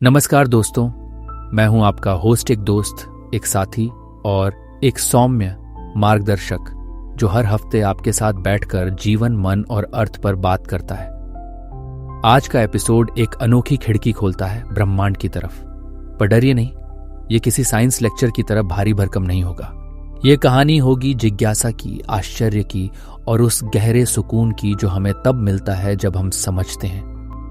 नमस्कार दोस्तों, मैं हूं आपका होस्ट, एक दोस्त, एक साथी और एक सौम्य मार्गदर्शक जो हर हफ्ते आपके साथ बैठकर जीवन, मन और अर्थ पर बात करता है। आज का एपिसोड एक अनोखी खिड़की खोलता है ब्रह्मांड की तरफ। पर डरिए नहीं, ये किसी साइंस लेक्चर की तरह भारी भरकम नहीं होगा। ये कहानी होगी जिज्ञासा की, आश्चर्य की और उस गहरे सुकून की जो हमें तब मिलता है जब हम समझते हैं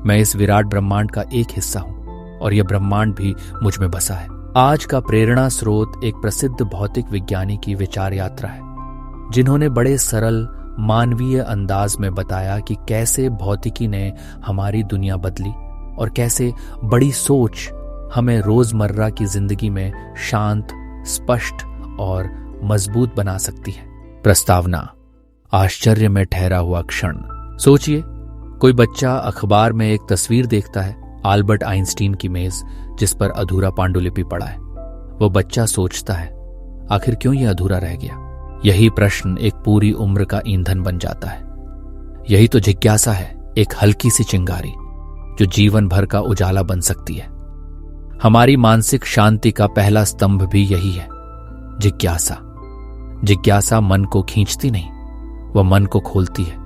मैं इस विराट ब्रह्मांड का एक हिस्सा हूं और यह ब्रह्मांड भी मुझ में बसा है। आज का प्रेरणा स्रोत एक प्रसिद्ध भौतिक विज्ञानी की विचार यात्रा है, जिन्होंने बड़े सरल मानवीय अंदाज में बताया कि कैसे भौतिकी ने हमारी दुनिया बदली और कैसे बड़ी सोच हमें रोजमर्रा की जिंदगी में शांत, स्पष्ट और मजबूत बना सकती है। प्रस्तावना: आश्चर्य में ठहरा हुआ क्षण। सोचिए, कोई बच्चा अखबार में एक तस्वीर देखता है, अल्बर्ट आइंस्टीन की मेज जिस पर अधूरा पांडुलिपि पड़ा है। वो बच्चा सोचता है, आखिर क्यों ये अधूरा रह गया? यही प्रश्न एक पूरी उम्र का ईंधन बन जाता है। यही तो जिज्ञासा है, एक हल्की सी चिंगारी जो जीवन भर का उजाला बन सकती है। हमारी मानसिक शांति का पहला स्तंभ भी यही है, जिज्ञासा। जिज्ञासा मन को खींचती नहीं, वह मन को खोलती है।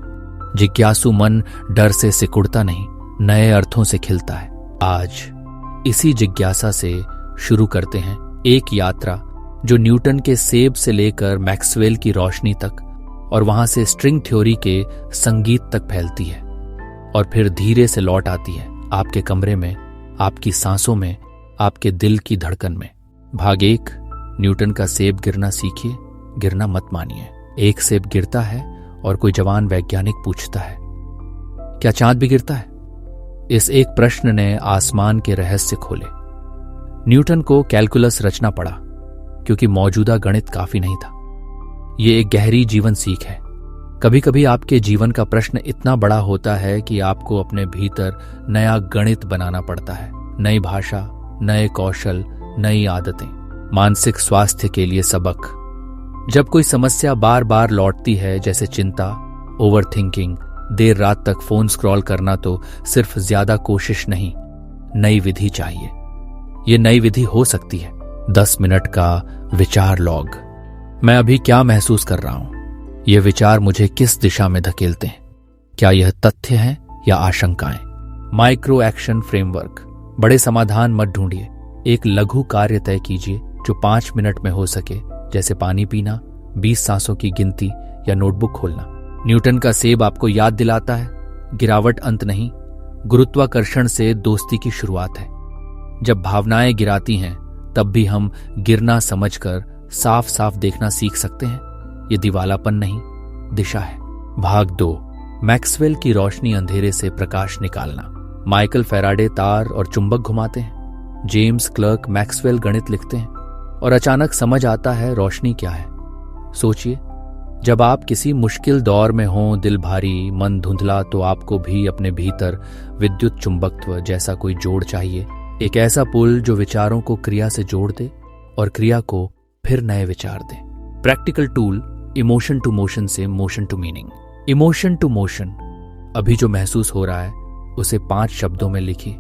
जिज्ञासु मन डर से सिकुड़ता नहीं, नए अर्थों से खिलता है। आज इसी जिज्ञासा से शुरू करते हैं एक यात्रा जो न्यूटन के सेब से लेकर मैक्सवेल की रोशनी तक और वहां से स्ट्रिंग थ्योरी के संगीत तक फैलती है और फिर धीरे से लौट आती है आपके कमरे में, आपकी सांसों में, आपके दिल की धड़कन में। भाग 1, न्यूटन का सेब गिरना सीखिए, गिरना मत मानिए। एक सेब गिरता है और कोई जवान वैज्ञानिक पूछता है, क्या चांद भी गिरता है? इस एक प्रश्न ने आसमान के रहस्य खोले। न्यूटन को कैलकुलस रचना पड़ा क्योंकि मौजूदा गणित काफी नहीं था। ये एक गहरी जीवन सीख है। कभी कभी आपके जीवन का प्रश्न इतना बड़ा होता है कि आपको अपने भीतर नया गणित बनाना पड़ता है। नई भाषा, नए कौशल, नई आदतें, मानसिक स्वास्थ्य के लिए सबक। जब कोई समस्या बार बार लौटती है, जैसे चिंता, ओवरथिंकिंग, देर रात तक फोन स्क्रॉल करना, तो सिर्फ ज्यादा कोशिश नहीं, नई विधि चाहिए। ये नई विधि हो सकती है 10 मिनट का विचार लॉग। मैं अभी क्या महसूस कर रहा हूं? ये विचार मुझे किस दिशा में धकेलते हैं? क्या यह तथ्य है या आशंकाएं? Micro action framework. बड़े समाधान मत ढूंढिए, एक लघु कार्य तय कीजिए जो 5 मिनट में हो सके, जैसे पानी पीना, 20 सांसों की गिनती या नोटबुक खोलना। न्यूटन का सेब आपको याद दिलाता है, गिरावट अंत नहीं, गुरुत्वाकर्षण से दोस्ती की शुरुआत है। जब भावनाएं गिराती हैं, तब भी हम गिरना समझकर साफ साफ देखना सीख सकते हैं। ये दिवालापन नहीं, दिशा है। भाग 2, मैक्सवेल की रोशनी अंधेरे से प्रकाश निकालना। माइकल फैराडे तार और चुंबक घुमाते हैं, जेम्स क्लर्क मैक्सवेल गणित लिखते हैं और अचानक समझ आता है रोशनी क्या है। सोचिए, जब आप किसी मुश्किल दौर में हों, दिल भारी, मन धुंधला, तो आपको भी अपने भीतर विद्युत चुंबकत्व जैसा कोई जोड़ चाहिए। एक ऐसा पुल जो विचारों को क्रिया से जोड़ दे और क्रिया को फिर नए विचार दे। Practical tool, emotion to motion से motion to meaning. Emotion to motion, अभी जो महसूस हो रहा है उसे 5 शब्दों में लिखिए।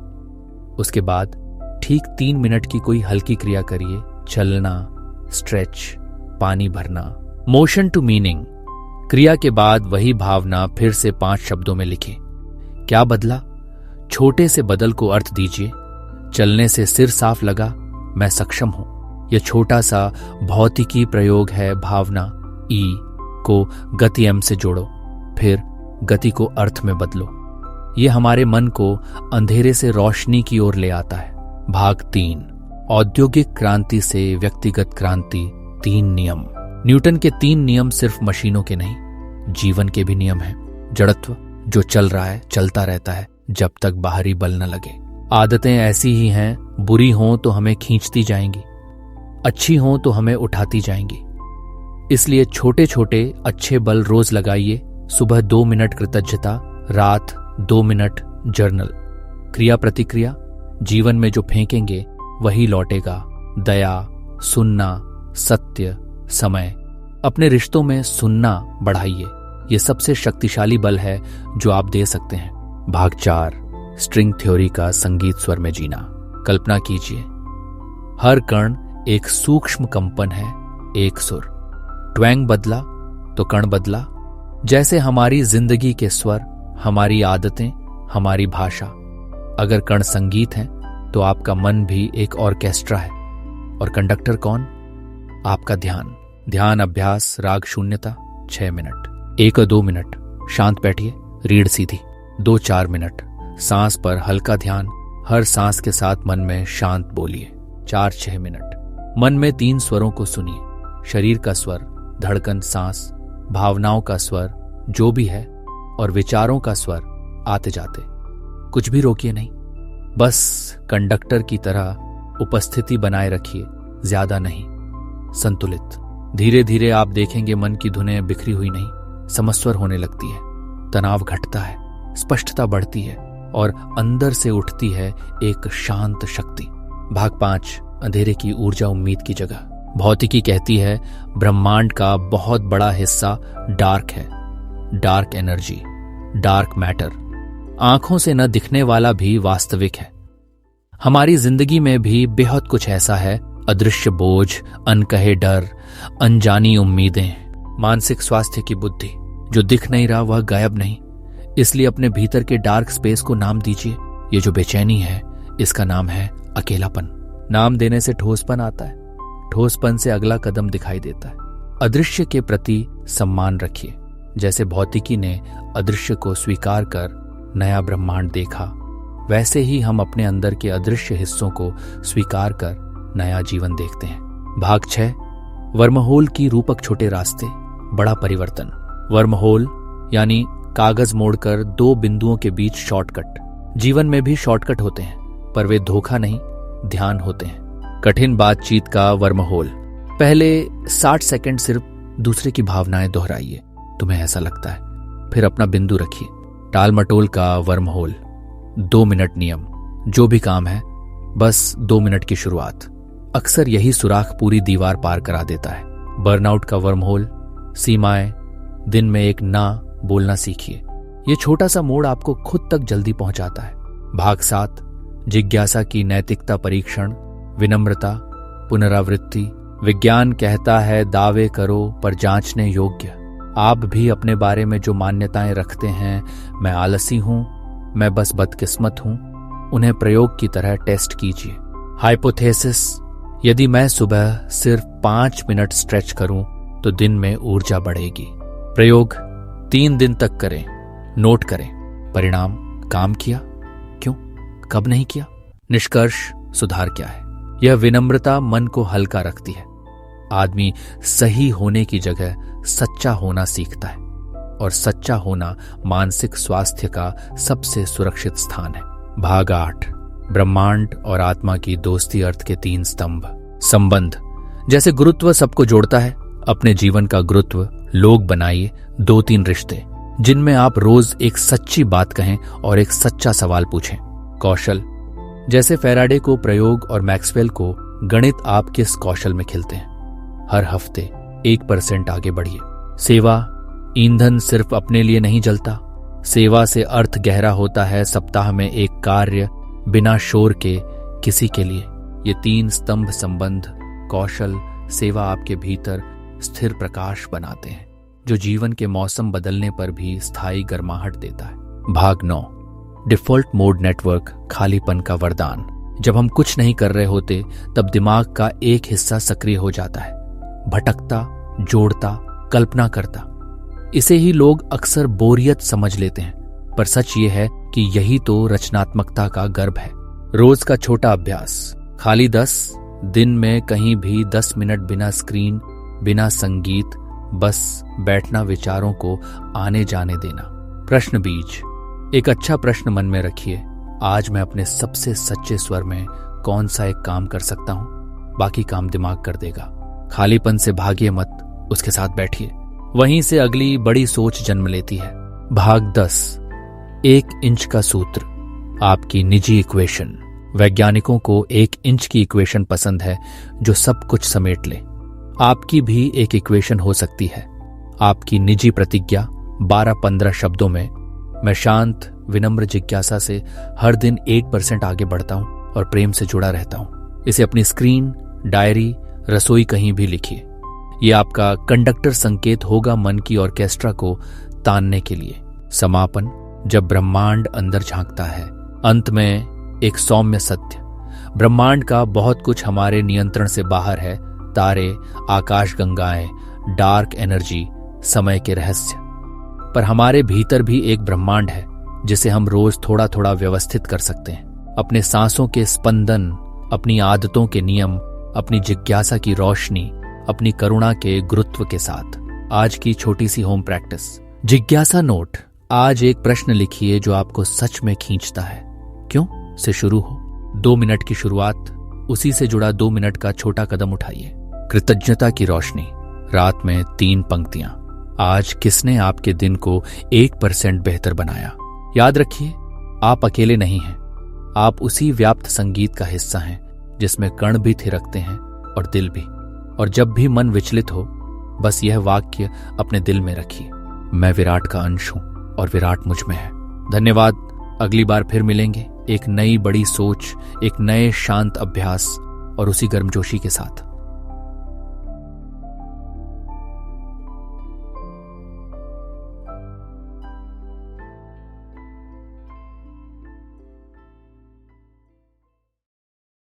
उसके बाद ठीक 3 मिनट की कोई हल्की क्रिया करिए, चलना, स्ट्रेच, पानी भरना। मोशन टू मीनिंग, क्रिया के बाद वही भावना फिर से 5 शब्दों में लिखें। क्या बदला? छोटे से बदल को अर्थ दीजिए। चलने से सिर साफ लगा, मैं सक्षम हूं। यह छोटा सा भौतिकी प्रयोग है। भावना ई को गति एम से जोड़ो, फिर गति को अर्थ में बदलो। यह हमारे मन को अंधेरे से रोशनी की ओर ले आता है। भाग 3, औद्योगिक क्रांति से व्यक्तिगत क्रांति, 3 नियम। न्यूटन के 3 नियम सिर्फ मशीनों के नहीं, जीवन के भी नियम हैं। जड़त्व, जो चल रहा है चलता रहता है जब तक बाहरी बल न लगे। आदतें ऐसी ही हैं, बुरी हों तो हमें खींचती जाएंगी, अच्छी हों तो हमें उठाती जाएंगी। इसलिए छोटे छोटे अच्छे बल रोज लगाइए। सुबह 2 मिनट कृतज्ञता, रात 2 मिनट जर्नल। क्रिया प्रतिक्रिया, जीवन में जो फेंकेंगे वही लौटेगा। दया, सुनना, सत्य, समय। अपने रिश्तों में सुनना बढ़ाइए, ये सबसे शक्तिशाली बल है जो आप दे सकते हैं। भाग 4, स्ट्रिंग थ्योरी का संगीत स्वर में जीना। कल्पना कीजिए, हर कण एक सूक्ष्म कंपन है, एक सुर। ट्वैंग बदला तो कण बदला। जैसे हमारी जिंदगी के स्वर, हमारी आदतें, हमारी भाषा। अगर कण संगीत है तो आपका मन भी एक ऑर्केस्ट्रा है। और कंडक्टर कौन? आपका ध्यान। ध्यान अभ्यास, राग शून्यता 6 मिनट। 1 और 2 मिनट शांत बैठिए, रीढ़ सीधी। 2-4 मिनट सांस पर हल्का ध्यान, हर सांस के साथ मन में शांत बोलिए। 4-6 मिनट मन में 3 स्वरों को सुनिए, शरीर का स्वर, धड़कन, सांस, भावनाओं का स्वर जो भी है, और विचारों का स्वर आते जाते। कुछ भी रोकिए नहीं, बस कंडक्टर की तरह उपस्थिति बनाए रखिए, ज्यादा नहीं, संतुलित। धीरे धीरे आप देखेंगे मन की धुनें बिखरी हुई नहीं, समस्वर होने लगती है, तनाव घटता है, स्पष्टता बढ़ती है और अंदर से उठती है एक शांत शक्ति। भाग 5, अंधेरे की ऊर्जा उम्मीद की जगह। भौतिकी कहती है ब्रह्मांड का बहुत बड़ा हिस्सा डार्क है, डार्क एनर्जी, डार्क मैटर। आंखों से न दिखने वाला भी वास्तविक है। हमारी जिंदगी में भी बेहद कुछ ऐसा है, अदृश्य बोझ, अनकहे डर, अनजानी उम्मीदें, मानसिक स्वास्थ्य की बुद्धि। जो दिख नहीं रहा वह गायब नहीं। इसलिए अपने भीतर के डार्क स्पेस को नाम दीजिए। ये जो बेचैनी है, इसका नाम है अकेलापन। नाम देने से ठोसपन आता है, ठोसपन से अगला कदम दिखाई देता है। अदृश्य के प्रति सम्मान रखिए। जैसे भौतिकी ने अदृश्य को स्वीकार कर नया ब्रह्मांड देखा, वैसे ही हम अपने अंदर के अदृश्य हिस्सों को स्वीकार कर नया जीवन देखते हैं। भाग 6, वर्महोल की रूपक छोटे रास्ते, बड़ा परिवर्तन। वर्महोल यानी कागज मोड़कर 2 बिंदुओं के बीच शॉर्टकट। जीवन में भी शॉर्टकट होते हैं, पर वे धोखा नहीं, ध्यान होते हैं। कठिन बातचीत का वर्महोल। पहले 60 सेकंड सिर्फ दूसरे की भावनाएं दोहराइए, तुम्हें ऐसा लगता है, फिर अपना बिंदु रखिए। टाल मटोल का वर्महोल। 2 मिनट नियम। जो भी काम है, बस 2 मिनट की शुरुआत। अक्सर यही सुराख पूरी दीवार पार करा देता है। बर्नआउट का वर्महोल। सीमाएं। दिन में एक ना बोलना सीखिए। ये छोटा सा मोड़ आपको खुद तक जल्दी पहुंचाता है। भाग 7, जिज्ञासा की नैतिकता परीक्षण, विनम्रता, पुनरावृत्ति। विज्ञान कहता है दावे करो पर जांचने योग्य। आप भी अपने बारे में जो मान्यताएं रखते हैं, मैं आलसी हूं, मैं बस बदकिस्मत हूं, उन्हें प्रयोग की तरह टेस्ट कीजिए। हाइपोथेसिस। यदि मैं सुबह सिर्फ 5 मिनट स्ट्रेच करूं तो दिन में ऊर्जा बढ़ेगी। प्रयोग 3 दिन तक करें, नोट करें। परिणाम, काम किया, क्यों, कब नहीं किया, निष्कर्ष, सुधार क्या है। यह विनम्रता मन को हल्का रखती है। आदमी सही होने की जगह सच्चा होना सीखता है, और सच्चा होना मानसिक स्वास्थ्य का सबसे सुरक्षित स्थान है। भाग 8, ब्रह्मांड और आत्मा की दोस्ती अर्थ के 3 स्तंभ। संबंध। जैसे गुरुत्व सबको जोड़ता है, अपने जीवन का गुरुत्व लोग बनाइए 2-3 रिश्ते, जिनमें आप रोज एक सच्ची बात कहें और एक सच्चा सवाल पूछें। कौशल। जैसे फैराडे को प्रयोग और मैक्सवेल को गणित, आप किस कौशल में खिलते हैं? हर हफ्ते 1% आगे बढ़िए। सेवा। ईंधन सिर्फ अपने लिए नहीं जलता, सेवा से अर्थ गहरा होता है। सप्ताह में एक कार्य, बिना शोर के, किसी के लिए। ये 3 स्तंभ, संबंध, कौशल, सेवा, आपके भीतर स्थिर प्रकाश बनाते हैं, जो जीवन के मौसम बदलने पर भी स्थायी गर्माहट देता है। भाग 9, डिफॉल्ट मोड नेटवर्क, खालीपन का वरदान। जब हम कुछ नहीं कर रहे होते, तब दिमाग का एक हिस्सा सक्रिय हो जाता है, भटकता, जोड़ता, कल्पना करता। इसे ही लोग अक्सर बोरियत समझ लेते हैं, पर सच ये है कि यही तो रचनात्मकता का गर्भ है। रोज का छोटा अभ्यास। खाली 10 दिन में कहीं भी 10 मिनट बिना स्क्रीन, बिना संगीत, बस बैठना, विचारों को आने जाने देना। प्रश्न बीज। एक अच्छा प्रश्न मन में रखिए, आज मैं अपने सबसे सच्चे स्वर में कौन सा एक काम कर सकता हूं? बाकी काम दिमाग कर देगा। खालीपन से भागिए मत, उसके साथ बैठिए। वहीं से अगली बड़ी सोच जन्म लेती है। भाग 10, 1 इंच का सूत्र, आपकी निजी इक्वेशन। वैज्ञानिकों को 1 इंच की इक्वेशन पसंद है जो सब कुछ समेट ले। आपकी भी एक इक्वेशन हो सकती है। आपकी निजी प्रतिज्ञा 12-15 शब्दों में, मैं शांत, विनम्र जिज्ञासा से हर दिन 1% आगे बढ़ता हूं और प्रेम से जुड़ा रहता हूं। इसे अपनी स्क्रीन, डायरी, रसोई कहीं भी लिखिए। ये आपका कंडक्टर संकेत होगा मन की ऑर्केस्ट्रा को तानने के लिए। समापन, जब ब्रह्मांड अंदर झांकता है। अंत में एक सौम्य सत्य, ब्रह्मांड का बहुत कुछ हमारे नियंत्रण से बाहर है। तारे, आकाशगंगाएं, डार्क एनर्जी, समय के रहस्य। पर हमारे भीतर भी एक ब्रह्मांड है जिसे हम रोज थोड़ा थोड़ा व्यवस्थित कर सकते हैं। अपने सांसों के स्पंदन, अपनी आदतों के नियम, अपनी जिज्ञासा की रोशनी, अपनी करुणा के गुरुत्व के साथ। आज की छोटी सी होम प्रैक्टिस। जिज्ञासा नोट। आज एक प्रश्न लिखिए जो आपको सच में खींचता है। क्यों से शुरू हो। 2 मिनट की शुरुआत, उसी से जुड़ा 2 मिनट का छोटा कदम उठाइए। कृतज्ञता की रोशनी। रात में 3 पंक्तियां। आज किसने आपके दिन को 1% बेहतर बनाया। याद रखिए, आप अकेले नहीं हैं। आप उसी व्याप्त संगीत का हिस्सा हैं जिसमें कण भी थिरकते हैं और दिल भी। और जब भी मन विचलित हो, बस यह वाक्य अपने दिल में रखिए, मैं विराट का अंश हूं और विराट मुझ में है। धन्यवाद। अगली बार फिर मिलेंगे एक नई बड़ी सोच, एक नए शांत अभ्यास और उसी गर्मजोशी के साथ।